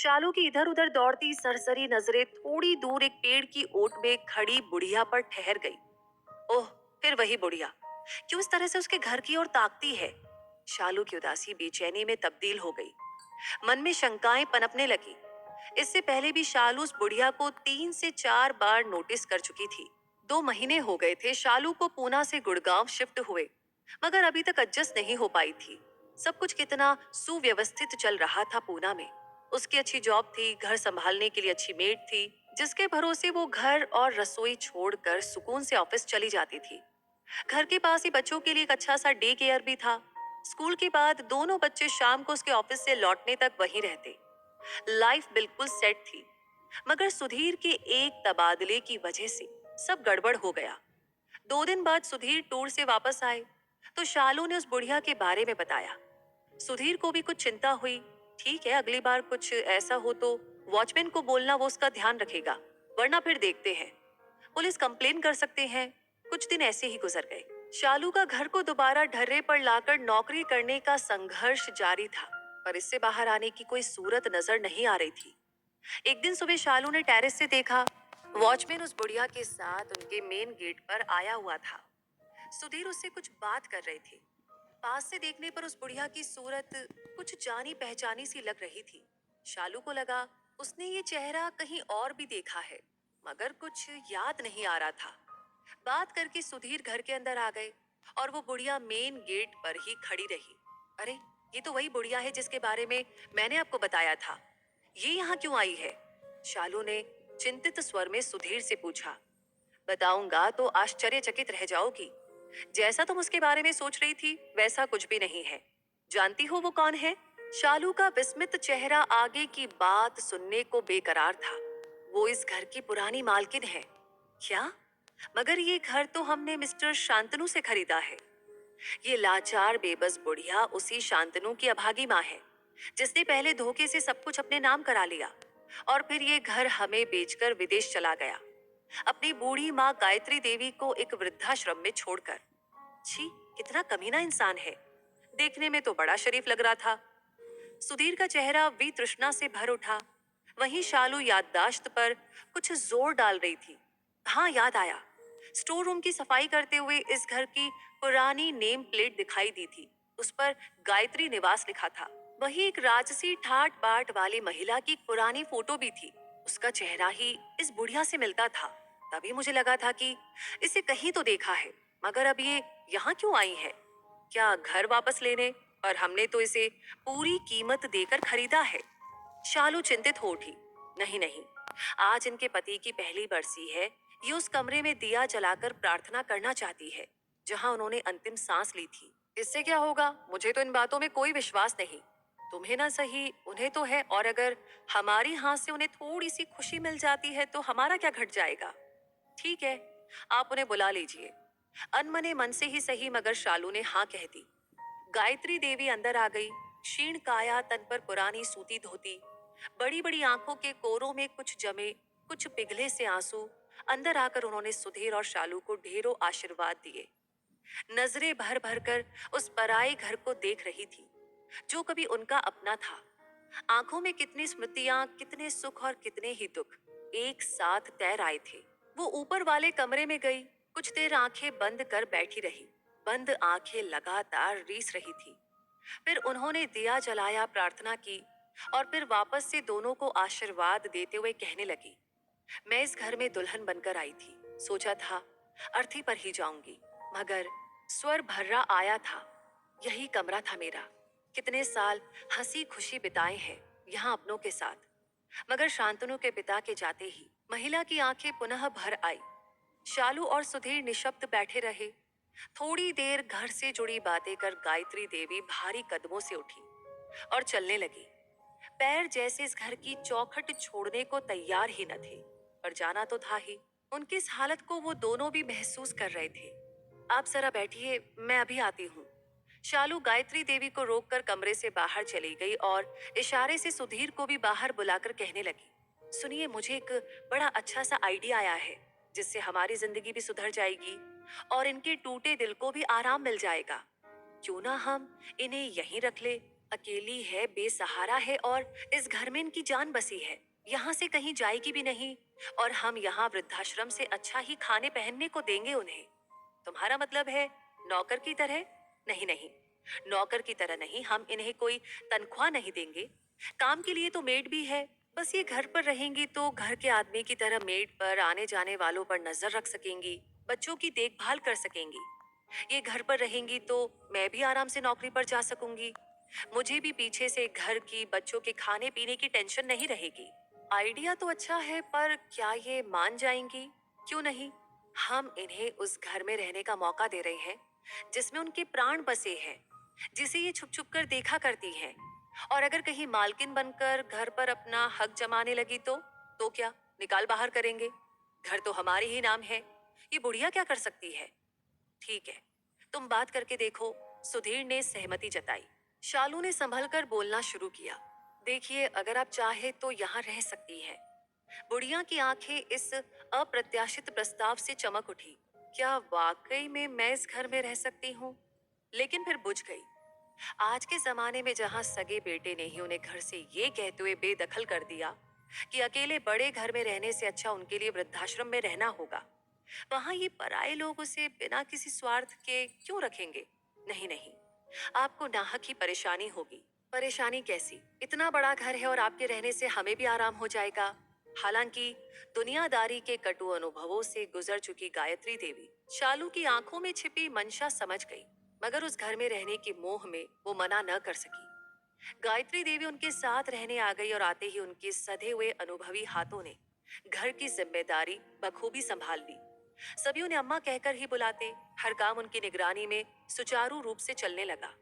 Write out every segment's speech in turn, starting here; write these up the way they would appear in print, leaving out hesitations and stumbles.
शालू की इधर उधर दौड़ती सरसरी नजरें थोड़ी दूर एक पेड़ की ओट में खड़ी बुढ़िया पर ठहर गई। ओह, फिर वही बुढ़िया, क्यों इस तरह से उसके घर की ओर ताकती है? शालू की उदासी बेचैनी में तब्दील हो गई। मन में शंकाएं पनपने लगी। इससे पहले भी शालू उस बुढ़िया को 3 से 4 बार नोटिस कर चुकी थी। 2 महीने हो गए थे शालू को पूना से गुड़गांव शिफ्ट हुए, मगर अभी तक एडजस्ट नहीं हो पाई थी। सब कुछ कितना सुव्यवस्थित चल रहा था पूना में। उसकी अच्छी जॉब थी, घर संभालने के लिए अच्छी मेड थी, जिसके भरोसे वो घर और रसोई छोड़कर सुकून से ऑफिस चली जाती थी। घर के पास ही बच्चों के लिए एक अच्छा सा डे केयर भी था। स्कूल के बाद दोनों बच्चे शाम को उसके ऑफिस से लौटने तक वहीं रहते। लाइफ बिल्कुल सेट थी, मगर सुधीर के एक तबादले की वजह से सब गड़बड़ हो गया। 2 दिन बाद सुधीर टूर से वापस आए तो शालू ने उस बुढ़िया के बारे में बताया। सुधीर को भी कुछ चिंता हुई। ठीक है, अगली बार कुछ ऐसा हो तो वॉचमैन को बोलना, वो उसका ध्यान रखेगा, वरना फिर देखते हैं, पुलिस कंप्लेन कर सकते हैं। कुछ दिन ऐसे ही गुजर गए। शालू का घर को दोबारा ढर्रे पर लाकर नौकरी करने का संघर्ष जारी था, पर इससे बाहर आने की कोई सूरत नजर नहीं आ रही थी। एक दिन सुबह शालू ने टेरेस से देखा, वॉचमैन उस बुढ़िया के साथ उनके मेन गेट पर आया हुआ था। सुधीर उससे कुछ बात कर रहे थे। पास से देखने पर उस बुढ़िया की सूरत कुछ जानी पहचानी सी लग रही थी। शालू को लगा उसने ये चेहरा कहीं और भी देखा है, मगर कुछ याद नहीं आ रहा था। बात करके सुधीर घर के अंदर आ गए और वो बुढ़िया मेन गेट पर ही खड़ी रही। अरे, ये तो वही बुढ़िया है जिसके बारे में मैंने आपको बताया था। ये यहाँ क्यों आई है? शालू ने चिंतित स्वर में सुधीर से पूछा। बताऊंगा तो आश्चर्यचकित रह जाओगी। जैसा तुम उसके बारे में सोच रही थी वैसा कुछ भी नहीं है। जानती हो वो कौन है? शालू का विस्मित चेहरा आगे की बात सुनने को बेकरार था। वो इस घर की पुरानी मालकिन है। क्या? मगर ये घर तो हमने मिस्टर शांतनु से खरीदा है। ये लाचार बेबस बुढ़िया उसी शांतनु की अभागी माँ है, जिसने पहले धोखे से सब कुछ अपने नाम करा लिया और फिर ये घर हमें बेचकर विदेश चला गया, अपनी बूढ़ी माँ गायत्री देवी को एक वृद्धाश्रम में छोड़कर। छी, कितना कमीना इंसान है। देखने में तो बड़ा शरीफ लग रहा था। सुधीर का चेहरा वितृष्णा से भर उठा। वहीं शालू याददाश्त पर कुछ जोर डाल रही थी। हाँ, याद आया। स्टोर रूम की सफाई करते हुए इस घर की पुरानी नेम प्लेट दिखाई दी थी। उस पर गायत्री निवास लिखा था। वही एक राजसी ठाट बाट वाली महिला की पुरानी फोटो भी थी। उसका चेहरा ही इस बुढ़िया से मिलता था। तभी मुझे लगा था कि इसे कहीं तो देखा है, मगर अब ये यहाँ क्यों आई है? क्या घर वापस लेने? और हमने तो इसे पूरी कीमत देकर खरीदा है। शालू चिंतित हो उठी। नहीं नहीं, आज इनके पति की पहली बरसी है। ये उस कमरे में दिया जलाकर प्रार्थना करना चाहती है जहां उन्होंने अंतिम सांस ली थी। इससे क्या होगा? मुझे तो इन बातों में कोई विश्वास नहीं। तुम्हें ना सही, उन्हें तो है, और अगर हमारी हाथ से उन्हें थोड़ी सी खुशी मिल जाती है तो हमारा क्या घट जाएगा? ठीक है, आप उन्हें बुला लीजिए। अनमने मन से ही सही, मगर शालू ने हाँ कह दी। गायत्री देवी अंदर आ गई। क्षीण काया, तन पर पुरानी सूती धोती, बड़ी बड़ी आंखों के कोरों में कुछ जमे, कुछ पिघले से आंसू। अंदर आकर उन्होंने सुधीर और शालू को ढेरों आशीर्वाद दिए। नजरें भर भर कर उस पराये घर को देख रही थी जो कभी उनका अपना था। आंखों में कितनी स्मृतियां, कितने सुख और कितने ही दुख एक साथ तैर आए थे। वो ऊपर वाले कमरे में गई। कुछ देर आंखें बंद कर बैठी रही। बंद आंखें लगातार रीस रही थी। फिर उन्होंने दिया जलाया, प्रार्थना की और फिर वापस से दोनों को आशीर्वाद देते हुए कहने लगी। मैं इस घर में दुल्हन बनकर आई थी। सोचा था अर्थी पर ही जाऊंगी, मगर स्वर भर्रा आया था। यही कमरा था मेरा। कितने साल हंसी खुशी बिताए हैं यहाँ अपनों के साथ। मगर शांतनु के पिता के जाते ही महिला की आंखें पुनः भर आई। शालू और सुधीर निशब्द बैठे रहे। थोड़ी देर घर से जुड़ी बातें कर गायत्री देवी भारी कदमों से उठी और चलने लगी। पैर जैसे इस घर की चौखट छोड़ने को तैयार ही न थे, पर जाना तो था ही। उनकी इस हालत को वो दोनों भी महसूस कर रहे थे। आप जरा बैठिए, मैं अभी आती हूँ। शालू गायत्री देवी को रोककर कमरे से बाहर चली गई और इशारे से सुधीर को भी बाहर बुलाकर कहने लगी। सुनिए, मुझे एक बड़ा अच्छा सा आइडिया आया है, जिससे हमारी जिंदगी भी सुधर जाएगी और इनके टूटे दिल को भी आराम मिल जाएगा। क्यों ना हम इन्हें यहीं रख ले? अकेली है, बेसहारा है और इस घर में इनकी जान बसी है। यहाँ से कहीं जाएगी भी नहीं और हम यहाँ वृद्धाश्रम से अच्छा ही खाने पहनने को देंगे उन्हें। तुम्हारा मतलब है नौकर की तरह? नहीं नहीं, नौकर की तरह नहीं, हम इन्हें कोई तनख्वाह नहीं देंगे। काम के लिए तो मेड भी है। बस ये घर पर रहेंगी तो घर के आदमी की तरह मेड पर आने जाने वालों पर नजर रख सकेंगी, बच्चों की देखभाल कर सकेंगी। ये घर पर रहेंगी तो मैं भी आराम से नौकरी पर जा सकूंगी। मुझे भी पीछे से घर की, बच्चों के खाने पीने की टेंशन नहीं रहेगी। आइडिया तो अच्छा है, पर क्या ये मान जाएंगी? क्यों नहीं? हम इन्हें उस घर में रहने का मौका दे रहे हैं जिसमें उनके प्राण बसे हैं, जिसे ये छुप छुप कर देखा करती हैं। और अगर कहीं मालकिन बनकर घर पर अपना हक जमाने लगी तो क्या निकाल बाहर करेंगे? घर तो हमारे ही नाम है। ये बुढ़िया क्या कर सकती है? ठीक है, तुम बात करके देखो। सुधीर ने सहमति जताई। शालू ने संभल कर बोलना शुरू किया। देखिए, अगर आप चाहे तो यहाँ रह सकती हैं। बुढ़िया की आंखें इस अप्रत्याशित प्रस्ताव से चमक उठी। क्या वाकई में मैं इस घर में रह सकती हूँ? लेकिन फिर बुझ गई। आज के जमाने में जहाँ सगे बेटे ने ही उन्हें घर से ये कहते हुए बेदखल कर दिया कि अकेले बड़े घर में रहने से अच्छा उनके लिए वृद्धाश्रम में रहना होगा, वहां ये पराये लोग उसे बिना किसी स्वार्थ के क्यों रखेंगे? नहीं नहीं, आपको नाहक ही परेशानी होगी। परेशानी कैसी? इतना बड़ा घर है और आपके रहने से हमें भी आराम हो जाएगा। हालांकि दुनियादारी के कटु अनुभवों से गुजर चुकी गायत्री देवी शालू की आंखों में छिपी मंशा समझ गई, मगर उस घर में रहने के मोह में वो मना न कर सकी। गायत्री देवी उनके साथ रहने आ गई और आते ही उनके सधे हुए अनुभवी हाथों ने घर की जिम्मेदारी बखूबी संभाल ली। सभी उन्हें अम्मा कहकर ही बुलाते। हर काम उनकी निगरानी में सुचारू रूप से चलने लगा।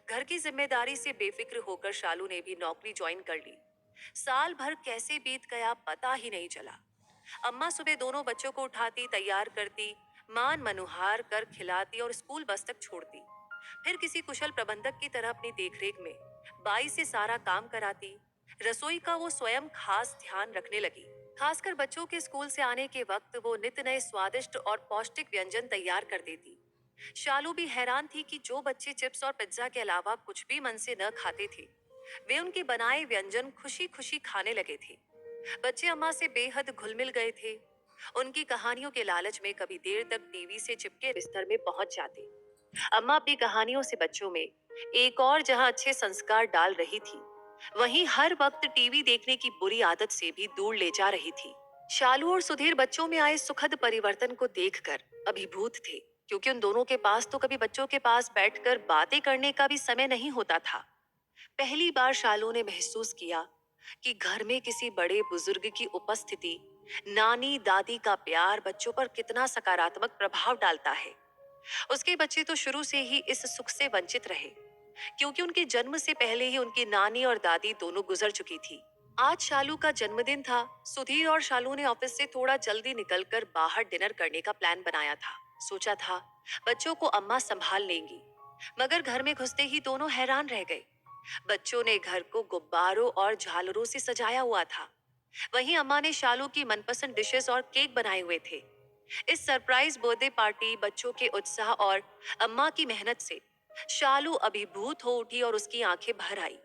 घर की जिम्मेदारी से बेफिक्र होकर शालू ने भी नौकरी ज्वाइन कर ली। साल भर कैसे बीत गया पता ही नहीं चला। अम्मा सुबह दोनों बच्चों को उठाती, तैयार करती, मान मनुहार कर खिलाती और स्कूल बस तक छोड़ती। फिर किसी कुशल प्रबंधक की तरह अपनी देखरेख में बाई से सारा काम कराती। रसोई का वो स्वयं खास ध्यान रखने लगी। खासकर बच्चों के स्कूल से आने के वक्त वो नित नए स्वादिष्ट और पौष्टिक व्यंजन तैयार कर देती। शालू भी हैरान थी कि जो बच्चे चिप्स और पिज्जा के अलावा कुछ भी मन से न खाते थे, वे उनके बनाए व्यंजन खुशी खुशी खाने लगे थे। बच्चे अम्मा से बेहद घुल मिल गए थे। उनकी कहानियों के लालच में कभी देर तक टीवी से चिपके बिस्तर में पहुंच जाते। अम्मा अपनी कहानियों से बच्चों में एक और जहां अच्छे संस्कार डाल रही थी, वहीं हर वक्त टीवी देखने की बुरी आदत से भी दूर ले जा रही थी। शालू और सुधीर बच्चों में आए सुखद परिवर्तन को देखकर अभिभूत थे, क्योंकि उन दोनों के पास तो कभी बच्चों के पास बैठकर बातें करने का भी समय नहीं होता था। पहली बार शालू ने महसूस किया कि घर में किसी बड़े बुजुर्ग की उपस्थिति, नानी दादी का प्यार बच्चों पर कितना सकारात्मक प्रभाव डालता है। उसके बच्चे तो शुरू से ही इस सुख से वंचित रहे, क्योंकि उनके जन्म से पहले ही उनकी नानी और दादी दोनों गुजर चुकी थी। आज शालू का जन्मदिन था। सुधीर और शालू ने ऑफिस से थोड़ा जल्दी निकलकर बाहर डिनर करने का प्लान बनाया था। सोचा था बच्चों को अम्मा संभाल लेंगी, मगर घर में घुसते ही दोनों हैरान रह गए। बच्चों ने घर को गुब्बारों और झालरों से सजाया हुआ था। वहीं अम्मा ने शालू की मनपसंद डिशेस और केक बनाए हुए थे। इस सरप्राइज बर्थडे पार्टी, बच्चों के उत्साह और अम्मा की मेहनत से शालू अभिभूत हो उठी और उसकी आंखें भर आई।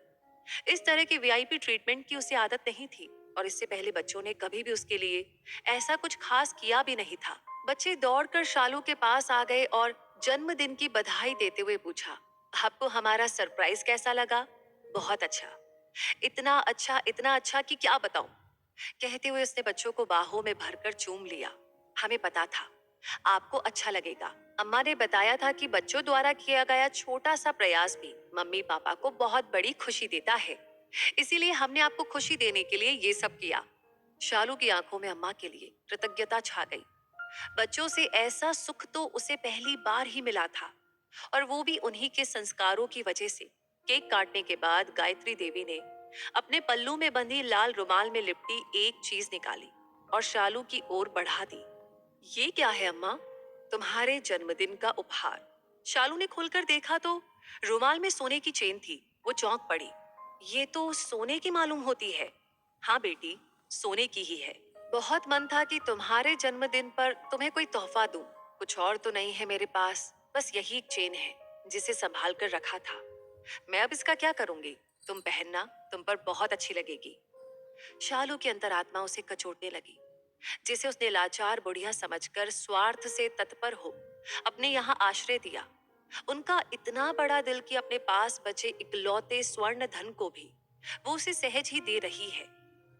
इस तरह के वीआईपी ट्रीटमेंट की उसे आदत नहीं थी और इससे पहले बच्चों ने कभी भी उसके लिए ऐसा कुछ खास किया भी नहीं था। बच्चे दौड़कर शालू के पास आ गए और जन्मदिन की बधाई देते हुए पूछा, आपको हमारा सरप्राइज कैसा लगा? बहुत अच्छा। इतना अच्छा कि क्या बताऊं, कहते हुए उसने बच्चों को बाहों में भरकर चूम लिया। हमें पता था आपको अच्छा लगेगा। अम्मा ने बताया था कि बच्चों द्वारा किया गया छोटा सा प्रयास भी मम्मी पापा को बहुत बड़ी खुशी देता है, इसीलिए हमने आपको खुशी देने के लिए ये सब किया। शालू की आंखों में अम्मा के लिए कृतज्ञता छा गई। बच्चों से ऐसा सुख तो उसे पहली बार ही मिला था, और वो भी उन्हीं के संस्कारों की वजह से। केक काटने के बाद गायत्री देवी ने अपने पल्लू में बंधी लाल रुमाल में लिपटी एक चीज निकाली और शालू की ओर बढ़ा दी। ये क्या है अम्मा? तुम्हारे जन्मदिन का उपहार। शालू ने खोलकर देखा तो रुमाल में सोने की चेन थी। वो चौंक पड़ी। ये तो सोने की मालूम होती है। हाँ बेटी, सोने की ही है। बहुत मन था कि तुम्हारे जन्मदिन पर तुम्हें कोई तोहफा दूं। कुछ और तो नहीं है मेरे पास, बस यही एक चेन है जिसे संभाल कर रखा था। मैं अब इसका क्या करूंगी? तुम पहनना, तुम पर बहुत अच्छी लगेगी। शालू की अंतरात्मा उसे कचोटने लगी, जिसे उसने लाचार बुढ़िया समझकर स्वार्थ से तत्पर हो अपने यहाँ आश्रय दिया। उनका इतना बड़ा दिल कि अपने पास बचे इकलौते स्वर्ण धन को भी वो उसे सहज ही दे रही है।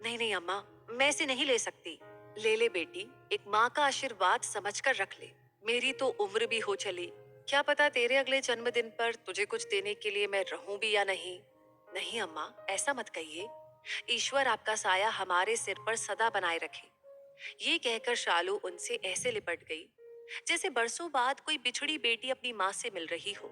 नहीं नहीं अम्मा, मैं इसे नहीं ले सकती। ले ले बेटी, एक माँ का आशीर्वाद समझकर रख ले। मेरी तो उम्र भी हो चली, क्या पता तेरे अगले जन्मदिन पर तुझे कुछ देने के लिए मैं रहूं भी या नहीं। नहीं अम्मा, ऐसा मत कहिए। ईश्वर आपका साया हमारे सिर पर सदा बनाए रखे। ये कहकर शालू उनसे ऐसे लिपट गई जैसे बरसों बाद कोई बिछड़ी बेटी अपनी माँ से मिल रही हो।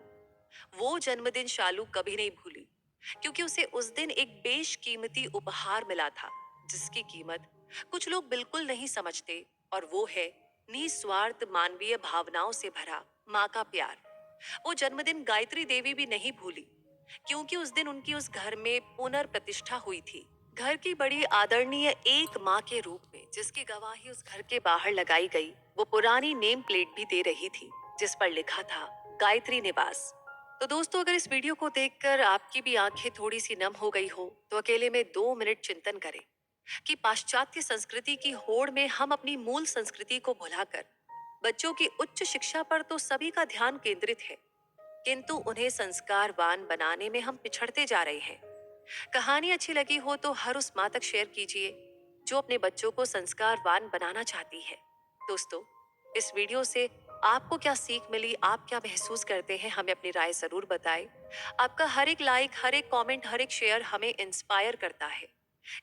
वो जन्मदिन शालू कभी नहीं भूली, क्योंकि उसे उस दिन एक बेशकीमती उपहार मिला था, जिसकी कीमत कुछ लोग बिल्कुल नहीं समझते, और वो है निस्वार्थ मानवीय भावनाओं से भरा माँ का प्यार। वो जन्मदिन गायत्री देवी भी नहीं भूली, क्योंकि उस दिन उनकी उस घर में पुनर्प्रतिष्ठा हुई थी। घर की बड़ी आदरणीय एक माँ के रूप में जिसकी गवाही उस घर के बाहर लगाई गई, वो पुरानी नेम प्लेट भी दे रही थी, जिस पर लिखा था गायत्री निवास। तो दोस्तों, अगर इस वीडियो को देखकर आपकी भी आंखें थोड़ी सी नम हो गई हो, तो अकेले में 2 मिनट चिंतन करें कि पाश्चात्य संस्कृति की होड़ में हम अपनी मूल संस्कृति को भुलाकर बच्चों की उच्च शिक्षा पर तो सभी का ध्यान केंद्रित है, किंतु उन्हें संस्कारवान बनाने में हम पिछड़ते जा रहे हैं। कहानी अच्छी लगी हो तो हर उस माँ तक शेयर कीजिए जो अपने बच्चों को संस्कारवान बनाना चाहती है। दोस्तों, इस वीडियो से आपको क्या सीख मिली, आप क्या महसूस करते हैं, हमें अपनी राय जरूर बताएं। आपका हर एक लाइक, हर एक कमेंट, हर एक शेयर हमें इंस्पायर करता है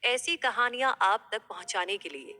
ऐसी कहानियां आप तक पहुंचाने के लिए।